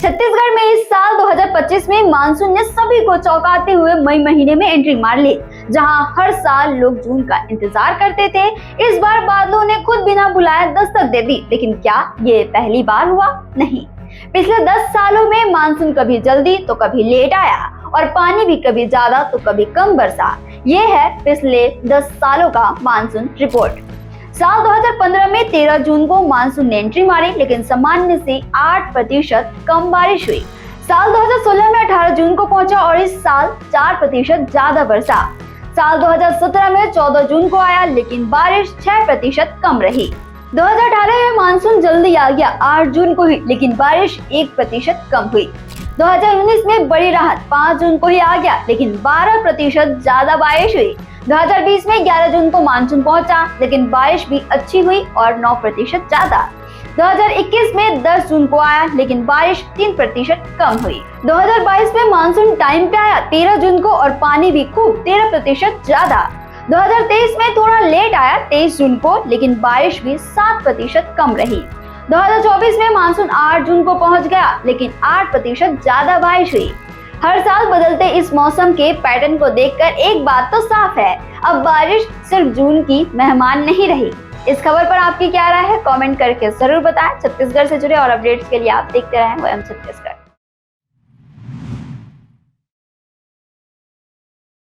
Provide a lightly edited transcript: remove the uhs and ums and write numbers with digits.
छत्तीसगढ़ में इस साल 2025 में मानसून ने सभी को चौंकाते हुए मई महीने में एंट्री मार ली। जहां हर साल लोग जून का इंतजार करते थे, इस बार बादलों ने खुद बिना बुलाए दस्तक दे दी। लेकिन क्या ये पहली बार हुआ? नहीं। पिछले 10 सालों में मानसून कभी जल्दी तो कभी लेट आया और पानी भी कभी ज्यादा तो कभी कम बरसा। ये है पिछले 10 सालों का मानसून रिपोर्ट। साल 2015 में 13 जून को मानसून ने एंट्री मारी, लेकिन सामान्य से 8% कम बारिश हुई। साल 2016 में 18 जून को पहुंचा और इस साल 4% ज्यादा बरसा। साल 2017 में 14 जून को आया, लेकिन बारिश 6% कम रही। 2018 में मानसून जल्दी आ गया, 8 जून को ही, लेकिन बारिश 1% कम हुई। 2019 में बड़ी राहत, 5 जून को ही आ गया, लेकिन 12% ज्यादा बारिश हुई। 2020 में 11 जून को मानसून पहुंचा, लेकिन बारिश भी अच्छी हुई और 9% ज्यादा। 2021 में 10 जून को आया, लेकिन बारिश 3% कम हुई। 2022 में मानसून टाइम पे आया 13 जून को और पानी भी खूब 13% ज्यादा। 2023 में थोड़ा लेट आया 23 जून को, लेकिन बारिश भी 7% कम रही। 2024 में मानसून 8 जून को पहुंच गया, लेकिन 8% ज्यादा बारिश हुई। हर साल बदलते इस मौसम के पैटर्न को देखकर एक बात तो साफ है, अब बारिश सिर्फ जून की मेहमान नहीं रही। इस खबर पर आपकी क्या राय है? कमेंट करके जरूर बताएं। छत्तीसगढ़ से जुड़े और अपडेट्स के लिए आप देखते रहें वयम छत्तीसगढ़।